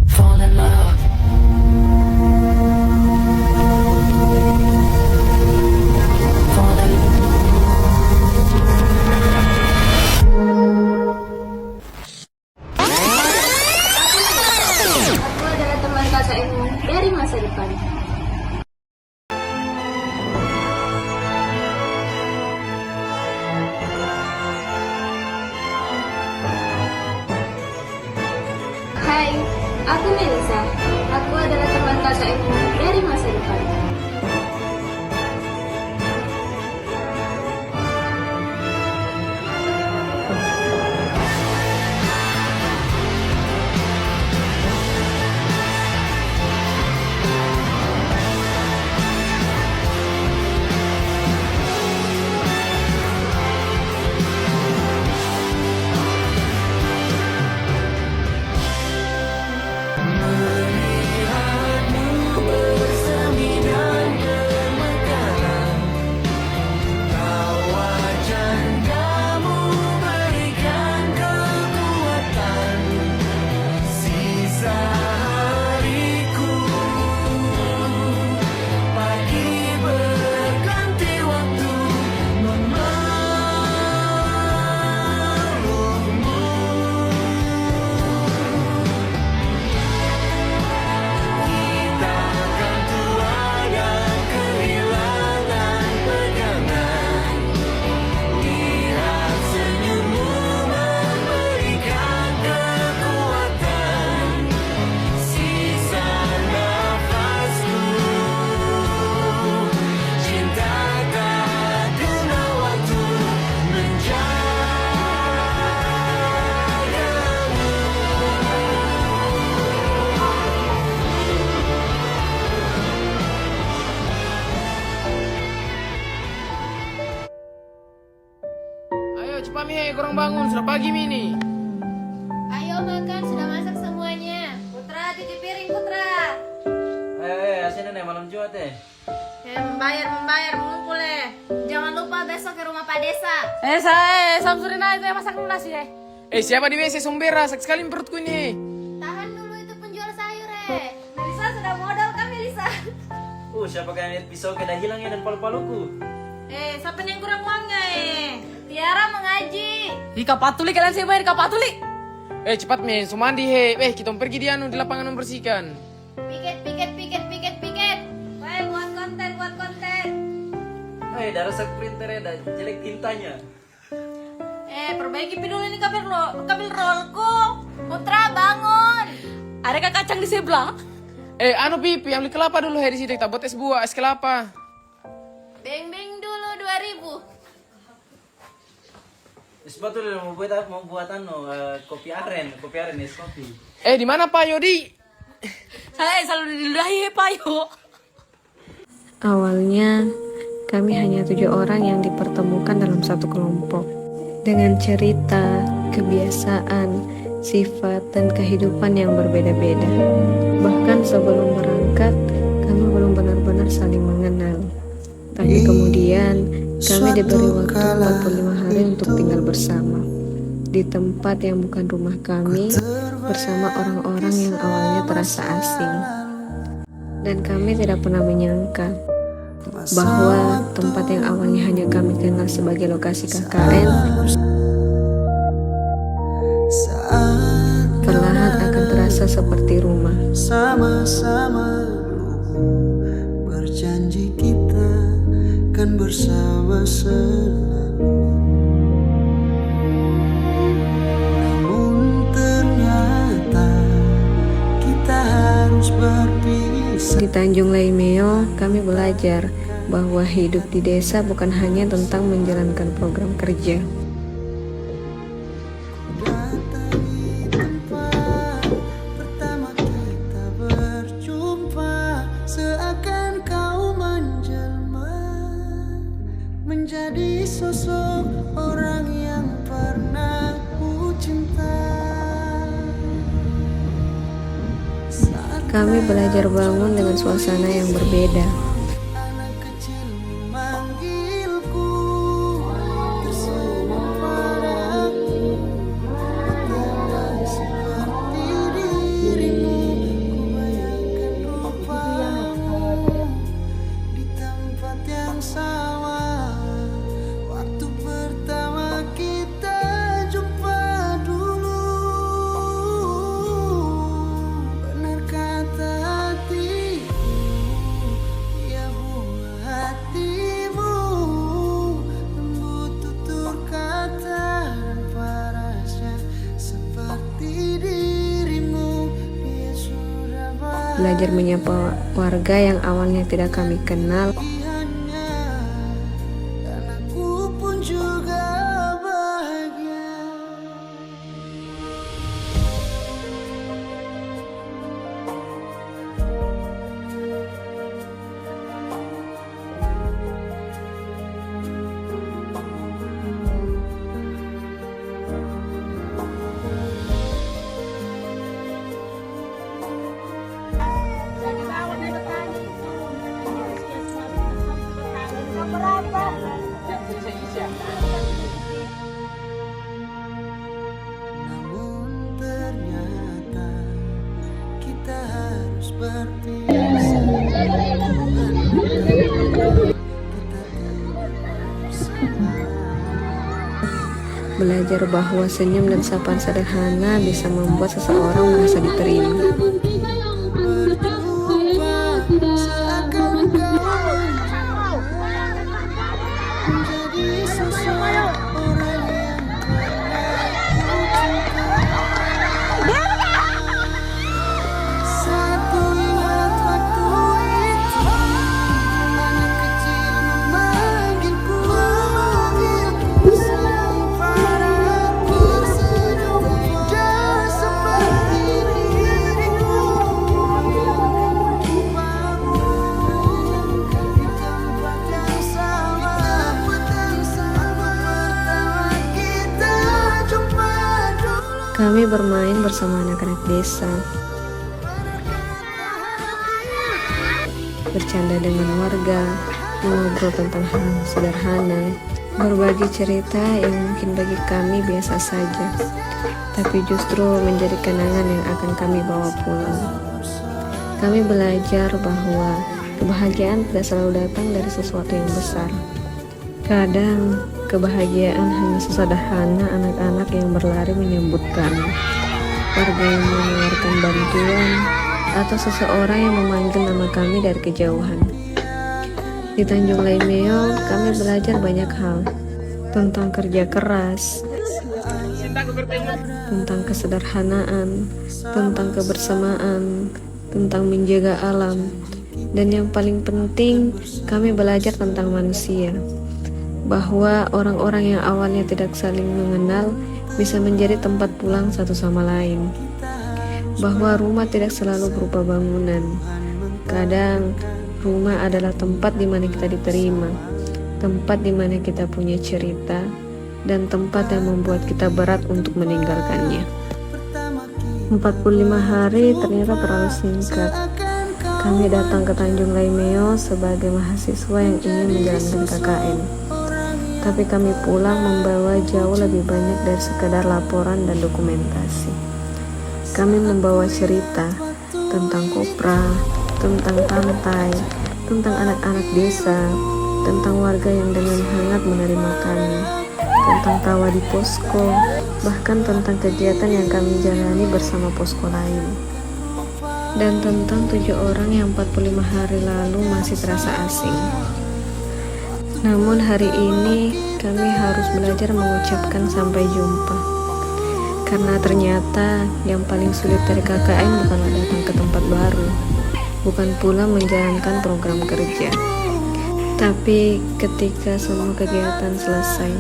Fall in love. Fall in Aku adalah teman KKNmu dari masa depan. Hai, aku Melisa. Aku adalah teman KKNmu dari masa depan. Ayo cepat Mi, kurang bangun, sudah pagi Mi nih. Ayo makan, sudah masak semuanya. Putra, cuci piring Putra. Asin nih malam Jumat ya. Membayar, mengumpul Jangan lupa besok ke rumah Pak Desa. Saya Samsurina itu yang masak nasi ya. Siapa di WC sombera, sakit sekali perutku ini. Tahan dulu itu penjual sayur Melisa sudah modal kan Melisa? Siapa yang lihat pisau kena hilang ya dan palu-paluku. Siapa yang kurang uangnya Tiara mengaji. Di Kapatuli kalian sih bayar Kapatuli. Cepat Mi, Sumandi kita pergi di lapangan membersihkan. Piket. Woi, buat konten. Darah sak printer ya, jelek tintanya. Perbaiki dulu ini kabel rollku. Putra bangun. Ada kacang di sebelah. Pipi, ambil kelapa dulu di situ, kita buat es buah, es kelapa. Beng dulu 2000. Sebetulnya mau buat kopi aren es kopi. Di mana Pak Yodi? Saya selalu diludahi Pak Yo. Awalnya, kami hanya 7 orang yang dipertemukan dalam satu kelompok. Dengan cerita, kebiasaan, sifat, dan kehidupan yang berbeda-beda. Bahkan sebelum berangkat, kami belum benar-benar saling mengenal. Tapi kemudian, kami diberi waktu 45 hari untuk tinggal bersama. Di tempat yang bukan rumah kami, bersama orang-orang yang awalnya terasa asing. Dan kami tidak pernah menyangka bahwa tempat yang awalnya hanya kami kenal sebagai lokasi KKN perlahan akan terasa seperti rumah. Sama-sama berjanji kita kan bersama selalu. Namun ternyata kita harus berpisah. Di Tanjung Laimeo, kami belajar bahwa hidup di desa bukan hanya tentang menjalankan program kerja. Datangi tempat pertama kita berjumpa, seakan kau menjelma menjadi sosok orang yang pernah ku cinta. Kami belajar bangun dengan suasana yang berbeda. Anak kecil memanggilku, tersenyum padaku, tenang seperti dirimu. Ku bayangkan rupamu di tempat yang sama, waktu pertama kita jumpa dulu. Benar kata hatiku, ya bunga hatimu, lembut tutur kata dan parasnya seperti dirimu. Dia sudah Belajar menyapa warga yang awalnya tidak kami kenal. bahagianya, dan aku pun juga bahagia. Namun ternyata kita harus berpisah. Belajar bahwa senyum dan sapaan sederhana bisa membuat seseorang merasa diterima. Berjumpa seakan kau menjadi sosok orang yang satu ingat waktu itu, anak kecil memanggilku, tersenyum padaku, tidak seperti dirimu. Di tempat yang sama, waktu pertama kita jumpa dulu. Kami bermain bersama anak-anak desa, bercanda dengan warga, mengobrol tentang hal sederhana, berbagi cerita yang mungkin bagi kami biasa saja, tapi justru menjadi kenangan yang akan kami bawa pulang. Kami belajar bahwa kebahagiaan tidak selalu datang dari sesuatu yang besar. Kadang, kebahagiaan hanya sesederhana anak-anak yang berlari menyambut kami, warga yang menawarkan bantuan, atau seseorang yang memanggil nama kami dari kejauhan. Di Tanjung Laimeo, kami belajar banyak hal tentang kerja keras, tentang kesederhanaan, tentang kebersamaan, tentang menjaga alam, dan yang paling penting, kami belajar tentang manusia, bahwa orang-orang yang awalnya tidak saling mengenal bisa menjadi tempat pulang satu sama lain, bahwa rumah tidak selalu berupa bangunan. Kadang rumah adalah tempat di mana kita diterima, tempat di mana kita punya cerita, dan tempat yang membuat kita berat untuk meninggalkannya. 45 hari ternyata terlalu singkat. Kami datang ke Tanjung Laimeo sebagai mahasiswa yang ingin menjalankan KKN. Tapi kami pulang membawa jauh lebih banyak dari sekedar laporan dan dokumentasi. Kami membawa cerita tentang kopra, tentang pantai, tentang anak-anak desa, tentang warga yang dengan hangat menerima kami, tentang tawa di posko, bahkan tentang kegiatan yang kami jalani bersama posko lain. Dan tentang 7 orang yang 45 hari lalu masih terasa asing. Namun hari ini kami harus belajar mengucapkan sampai jumpa. Karena ternyata yang paling sulit dari KKN bukanlah datang ke tempat baru, bukan pula menjalankan program kerja. Tapi ketika semua kegiatan selesai,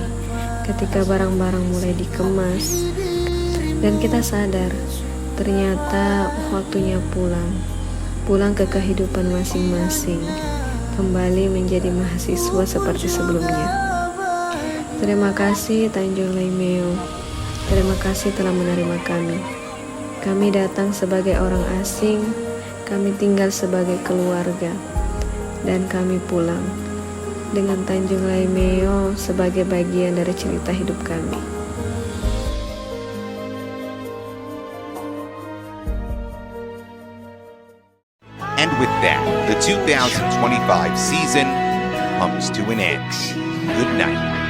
ketika barang-barang mulai dikemas, dan kita sadar ternyata waktunya pulang ke kehidupan masing-masing, kembali menjadi mahasiswa seperti sebelumnya. Terima kasih Tanjung Leimeo, terima kasih telah menerima kami. Kami datang sebagai orang asing, kami tinggal sebagai keluarga, dan kami pulang dengan Tanjung Leimeo sebagai bagian dari cerita hidup kami. And with that, the 2025 season comes to an end. Good night.